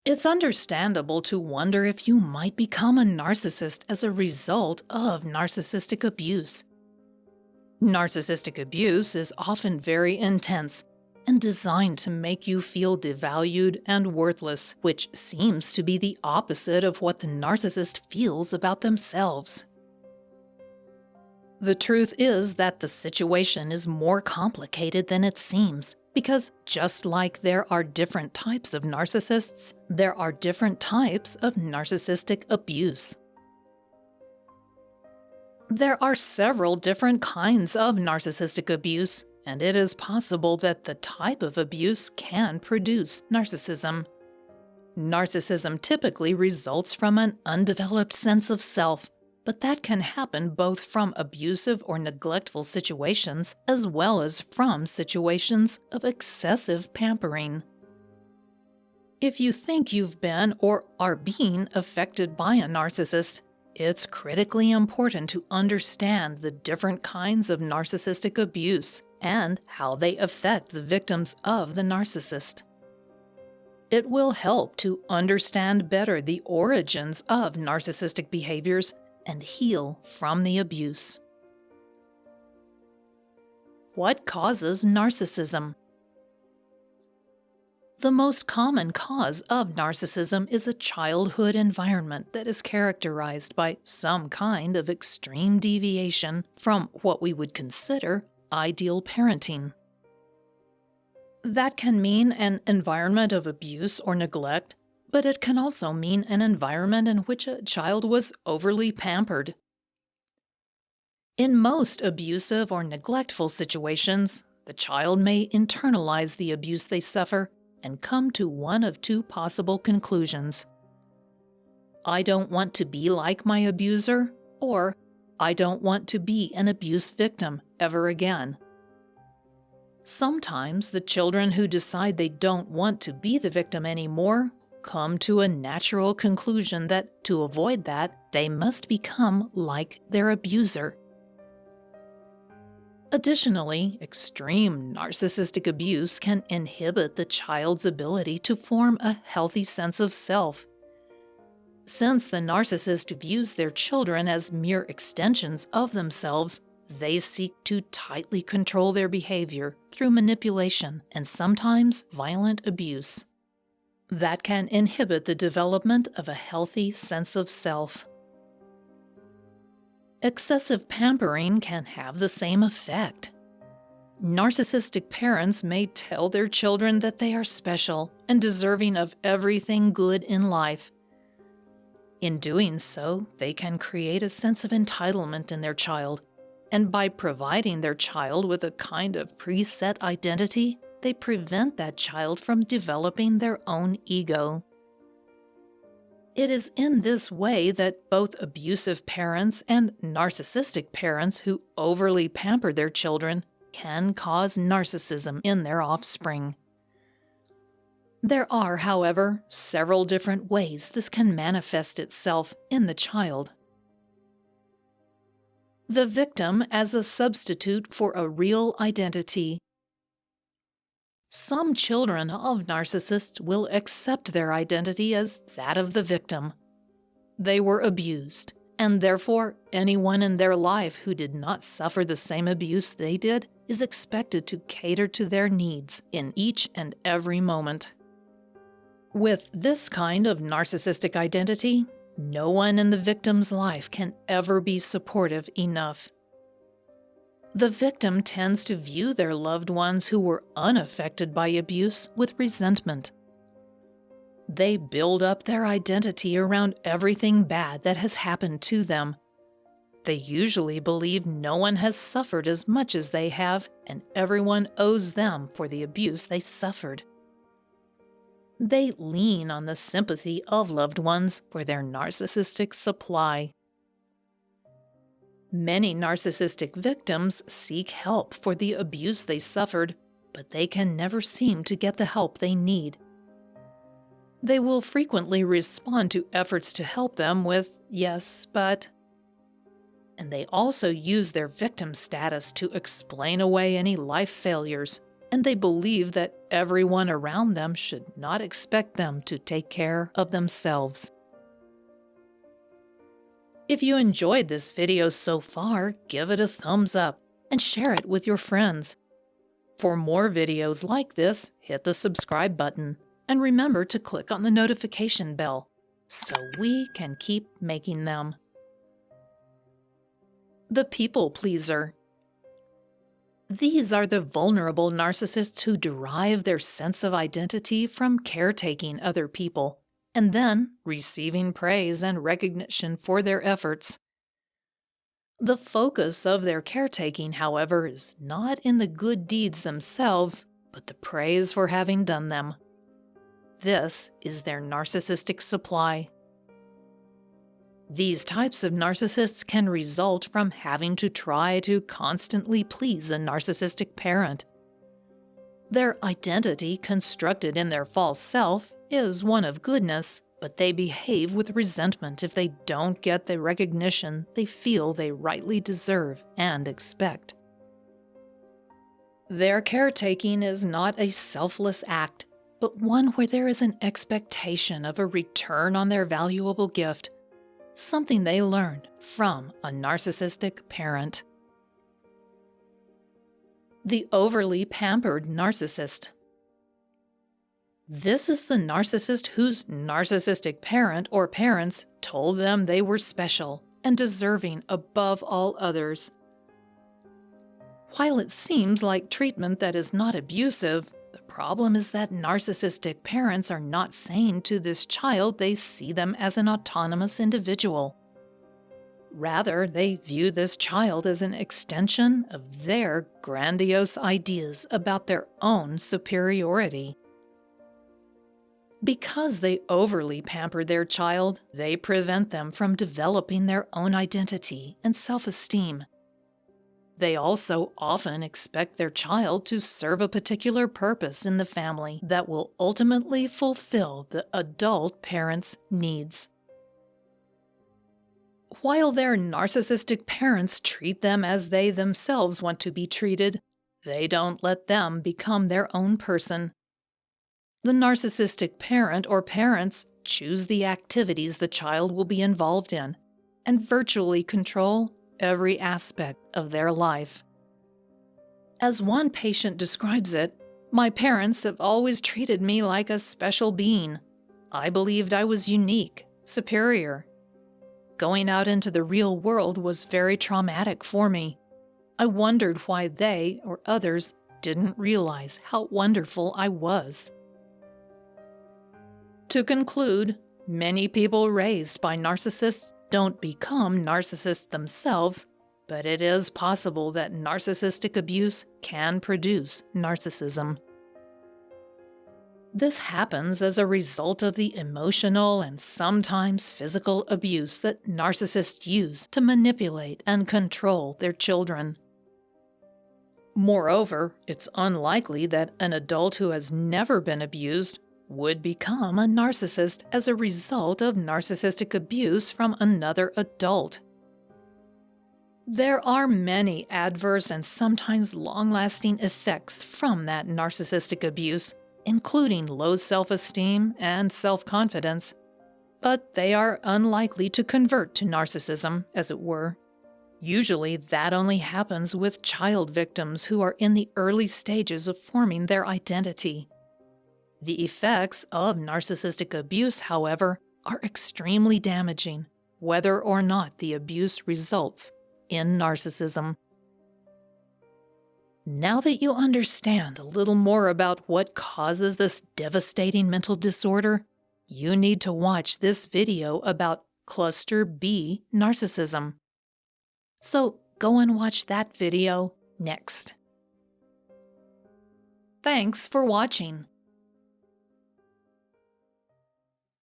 It's understandable to wonder if you might become a narcissist as a result of narcissistic abuse. Narcissistic abuse is often very intense and designed to make you feel devalued and worthless, which seems to be the opposite of what the narcissist feels about themselves. The truth is that the situation is more complicated than it seems, because just like there are different types of narcissists, there are different types of narcissistic abuse. There are several different kinds of narcissistic abuse, and it is possible that the type of abuse can produce narcissism. Narcissism typically results from an undeveloped sense of self, but that can happen both from abusive or neglectful situations as well as from situations of excessive pampering. If you think you've been or are being affected by a narcissist, it's critically important to understand the different kinds of narcissistic abuse and how they affect the victims of the narcissist. It will help to understand better the origins of narcissistic behaviors and heal from the abuse. What causes narcissism? The most common cause of narcissism is a childhood environment that is characterized by some kind of extreme deviation from what we would consider ideal parenting. That can mean an environment of abuse or neglect, but it can also mean an environment in which a child was overly pampered. In most abusive or neglectful situations, the child may internalize the abuse they suffer and come to one of two possible conclusions. I don't want to be like my abuser, or I don't want to be an abuse victim ever again. Sometimes the children who decide they don't want to be the victim anymore come to a natural conclusion that, to avoid that, they must become like their abuser. Additionally, extreme narcissistic abuse can inhibit the child's ability to form a healthy sense of self. Since the narcissist views their children as mere extensions of themselves, they seek to tightly control their behavior through manipulation and sometimes violent abuse. That can inhibit the development of a healthy sense of self. Excessive pampering can have the same effect. Narcissistic parents may tell their children that they are special and deserving of everything good in life. In doing so, they can create a sense of entitlement in their child, and by providing their child with a kind of preset identity, they prevent that child from developing their own ego. It is in this way that both abusive parents and narcissistic parents who overly pamper their children can cause narcissism in their offspring. There are, however, several different ways this can manifest itself in the child. The victim as a substitute for a real identity. Some children of narcissists will accept their identity as that of the victim. They were abused, and therefore anyone in their life who did not suffer the same abuse they did is expected to cater to their needs in each and every moment. With this kind of narcissistic identity, no one in the victim's life can ever be supportive enough. The victim tends to view their loved ones who were unaffected by abuse with resentment. They build up their identity around everything bad that has happened to them. They usually believe no one has suffered as much as they have, and everyone owes them for the abuse they suffered. They lean on the sympathy of loved ones for their narcissistic supply. Many narcissistic victims seek help for the abuse they suffered, but they can never seem to get the help they need. They will frequently respond to efforts to help them with, "yes, but," and they also use their victim status to explain away any life failures, and they believe that everyone around them should not expect them to take care of themselves. If you enjoyed this video so far, give it a thumbs up and share it with your friends. For more videos like this, hit the subscribe button and remember to click on the notification bell so we can keep making them. The people pleaser. These are the vulnerable narcissists who derive their sense of identity from caretaking other people and then receiving praise and recognition for their efforts. The focus of their caretaking, however, is not in the good deeds themselves, but the praise for having done them. This is their narcissistic supply. These types of narcissists can result from having to try to constantly please a narcissistic parent. Their identity, constructed in their false self, is one of goodness, but they behave with resentment if they don't get the recognition they feel they rightly deserve and expect. Their caretaking is not a selfless act, but one where there is an expectation of a return on their valuable gift, something they learned from a narcissistic parent. The overly pampered narcissist. This is the narcissist whose narcissistic parent or parents told them they were special and deserving above all others. While it seems like treatment that is not abusive, the problem is that narcissistic parents are not saying to this child they see them as an autonomous individual. Rather, they view this child as an extension of their grandiose ideas about their own superiority. Because they overly pamper their child, they prevent them from developing their own identity and self-esteem. They also often expect their child to serve a particular purpose in the family that will ultimately fulfill the adult parent's needs. While their narcissistic parents treat them as they themselves want to be treated, they don't let them become their own person. The narcissistic parent or parents choose the activities the child will be involved in and virtually control every aspect of their life. As one patient describes it, "My parents have always treated me like a special being. I believed I was unique, superior. Going out into the real world was very traumatic for me. I wondered why they or others didn't realize how wonderful I was." To conclude, many people raised by narcissists don't become narcissists themselves, but it is possible that narcissistic abuse can produce narcissism. This happens as a result of the emotional and sometimes physical abuse that narcissists use to manipulate and control their children. Moreover, it's unlikely that an adult who has never been abused would become a narcissist as a result of narcissistic abuse from another adult. There are many adverse and sometimes long-lasting effects from that narcissistic abuse, including low self-esteem and self-confidence, but they are unlikely to convert to narcissism, as it were. Usually, that only happens with child victims who are in the early stages of forming their identity. The effects of narcissistic abuse, however, are extremely damaging, whether or not the abuse results in narcissism. Now that you understand a little more about what causes this devastating mental disorder, you need to watch this video about Cluster B narcissism. So go and watch that video next. Thanks for watching.